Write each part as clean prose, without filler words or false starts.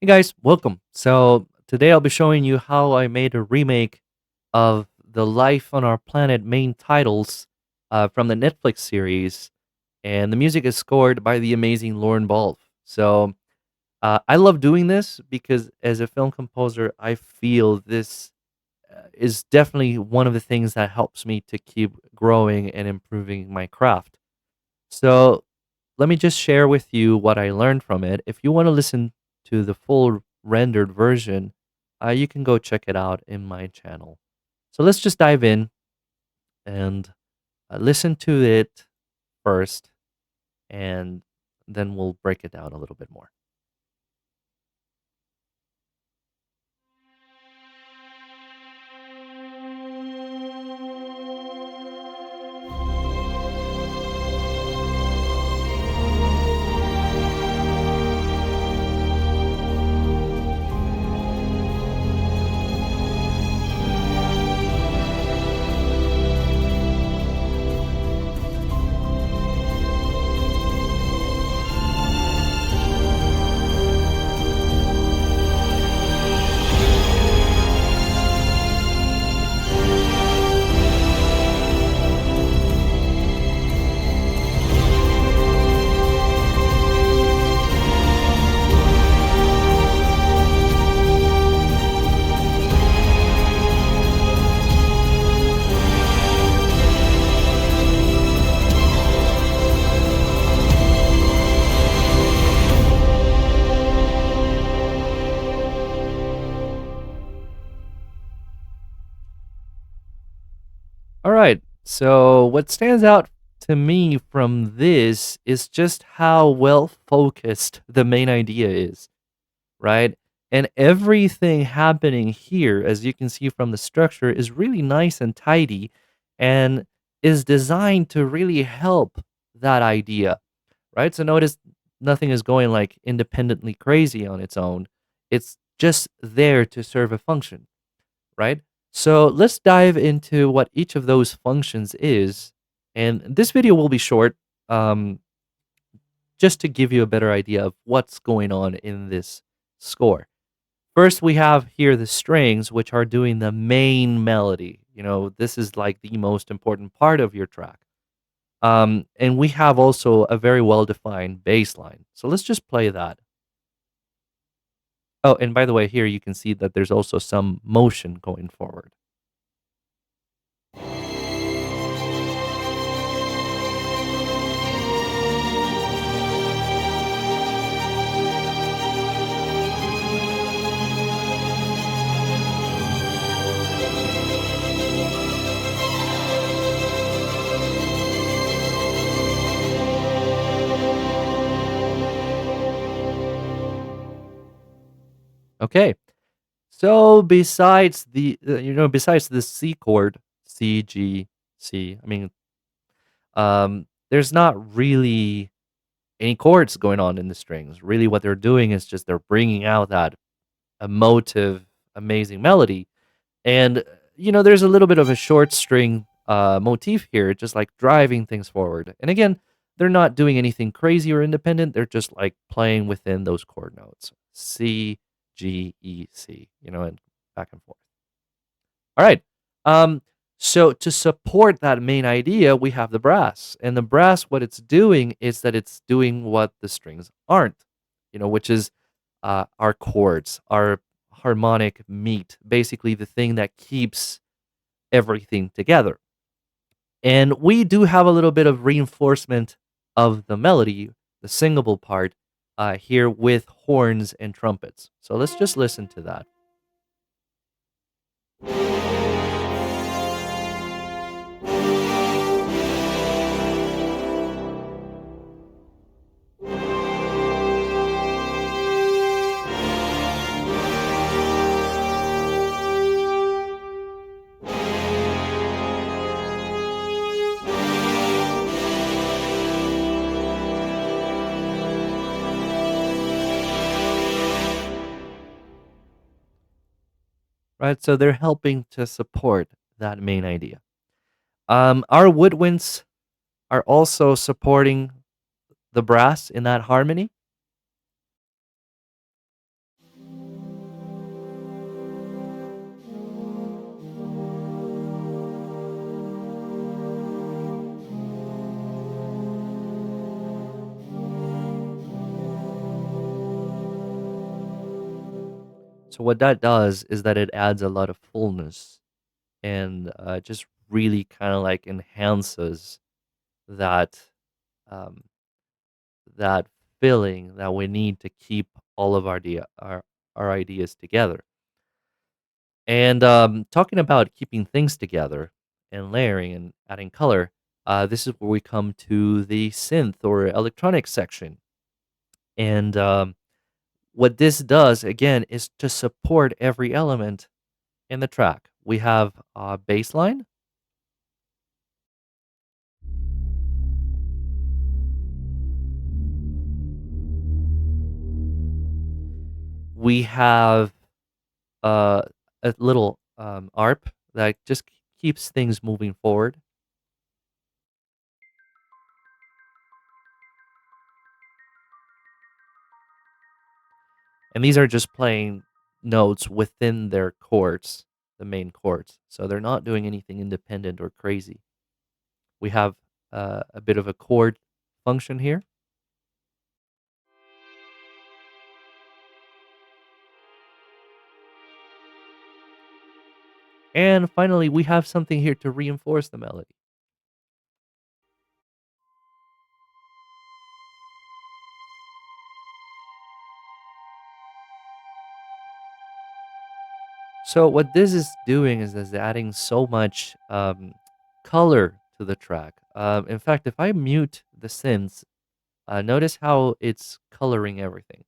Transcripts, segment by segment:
Hey guys, welcome. So today I'll be showing you how I made a remake of the Life on Our Planet main titles from the Netflix series, and the music is scored by the amazing Lorne Balfe. So I love doing this because as a film composer, I feel this is definitely one of the things that helps me to keep growing and improving my craft. So let me just share with you what I learned from it. If you want to listen to the full rendered version, you can go check it out in my channel. So let's just dive in and listen to it first, and then we'll break it down a little bit more. All right. So what stands out to me from this is just how well focused the main idea is, right? And everything happening here, as you can see from the structure, is really nice and tidy and is designed to really help that idea, right? So notice nothing is going like independently crazy on its own. It's just there to serve a function, right? So let's dive into what each of those functions is. And this video will be short, um, just to give you a better idea of what's going on in this score. First, we have here the strings, which are doing the main melody. This is like the most important part of your track. And we have also a very well defined bass line. So let's just play that. Oh, and by the way, here you can see that there's also some motion going forward. Okay. So besides the C chord, C, G, C, I mean, there's not really any chords going on in the strings. Really, what they're doing is just they're bringing out that emotive, amazing melody. And, there's a little bit of a short string motif here, just like driving things forward. And again, they're not doing anything crazy or independent. They're just like playing within those chord notes C, G, E, C, and back and forth. All right. So to support that main idea, we have the brass. And the brass, what it's doing is that it's doing what the strings aren't, which is our chords, our harmonic meat, basically the thing that keeps everything together. And we do have a little bit of reinforcement of the melody, the singable part, here with horns and trumpets. So let's just listen to that. Right? So they're helping to support that main idea. Our woodwinds are also supporting the brass in that harmony. So what that does is that it adds a lot of fullness and just really kind of like enhances that um, that feeling that we need to keep all of our ideas together. And talking about keeping things together and layering and adding color, this is where we come to the synth or electronic section. And what this does again is to support every element in the track. We have bass line, we have a little arp that just keeps things moving forward. And these are just playing notes within their chords, the main chords. So they're not doing anything independent or crazy. We have a bit of a chord function here. And finally, we have something here to reinforce the melody. So what this is doing is adding so much color to the track. In fact, if I mute the synths, notice how it's coloring everything.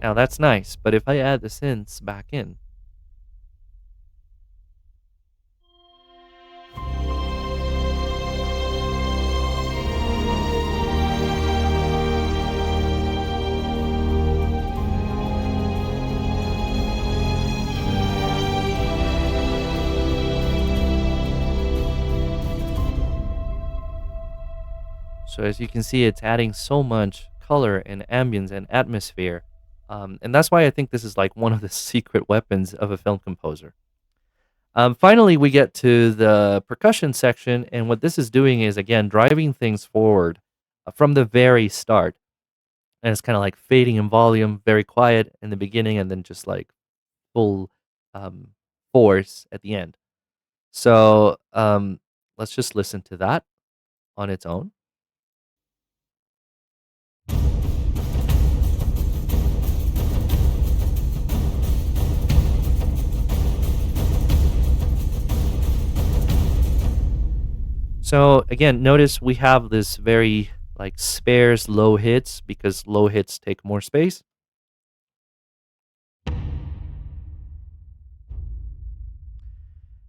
Now that's nice, but if I add the synths back in, so as you can see, it's adding so much color and ambience and atmosphere. And that's why I think this is like one of the secret weapons of a film composer. Finally, we get to the percussion section, and what this is doing is again driving things forward from the very start. And it's kind of like fading in volume, very quiet in the beginning, and then just like full um, force at the end. So let's just listen to that on its own. So again, notice we have this very like sparse low hits because low hits take more space.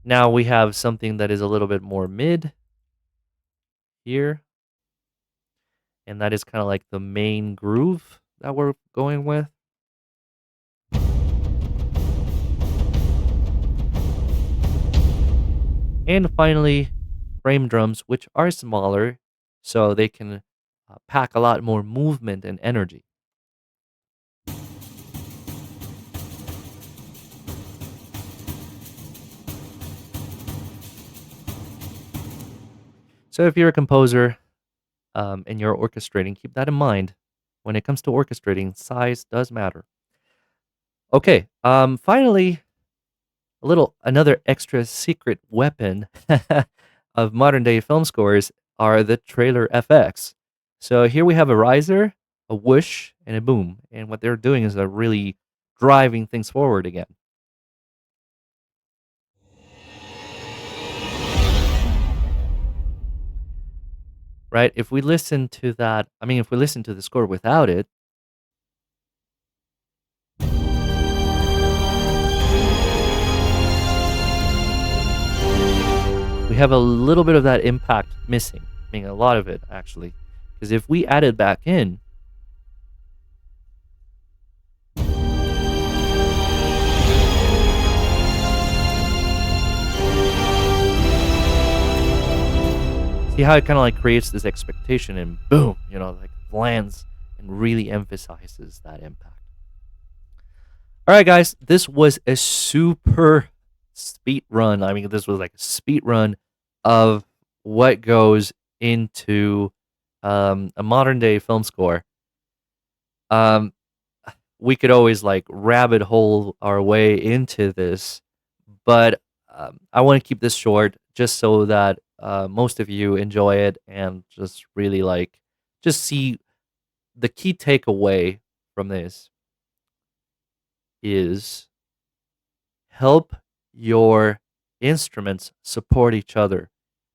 Now we have something that is a little bit more mid here, and that is kind of like the main groove that we're going with. And finally, frame drums, which are smaller, so they can pack a lot more movement and energy. So if you're a composer and you're orchestrating, keep that in mind. When it comes to orchestrating, size does matter. Okay, finally, another extra secret weapon of modern day film scores are the trailer FX. So here we have a riser, a whoosh, and a boom. And what they're doing is they're really driving things forward again. Right? If we listen to that, I mean, if we listen to the score without it, we have a little bit of that impact missing. I mean, a lot of it, actually. Because if we add it back in, see how it kind of like creates this expectation and boom, like lands and really emphasizes that impact. All right, guys, this was a super speed run. I mean, this was like a speed run of what goes into a modern day film score. Um, we could always like rabbit hole our way into this, but I want to keep this short just so that most of you enjoy it and just really like just see the key takeaway from this is help your instruments support each other.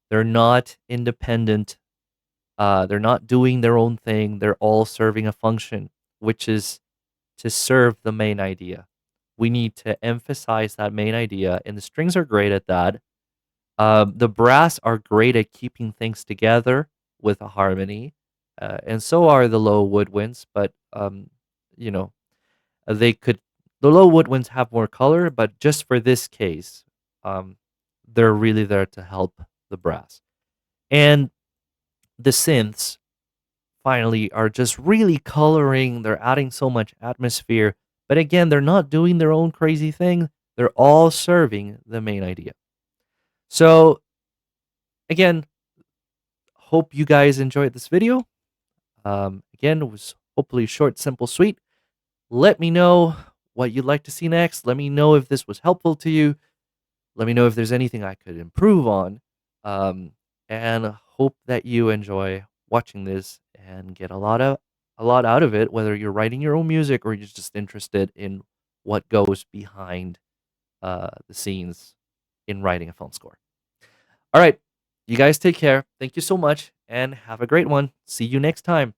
They're not independent. They're not doing their own thing. They're all serving a function, which is to serve the main idea. We need to emphasize that main idea, and the strings are great at that. The brass are great at keeping things together with a harmony, and so are the low woodwinds. But you know, they could the low woodwinds have more color, but just for this case, um, they're really there to help the brass. And the synths finally are just really coloring. They're adding so much atmosphere, but again, they're not doing their own crazy thing. They're all serving the main idea. So again, hope you guys enjoyed this video. Again, it was hopefully short, simple, sweet. Let me know what you'd like to see next. Let me know if this was helpful to you. Let me know if there's anything I could improve on. Um, and hope that you enjoy watching this and get a lot out of it, whether you're writing your own music or you're just interested in what goes behind the scenes in writing a film score. All right, you guys take care. Thank you so much and have a great one. See you next time.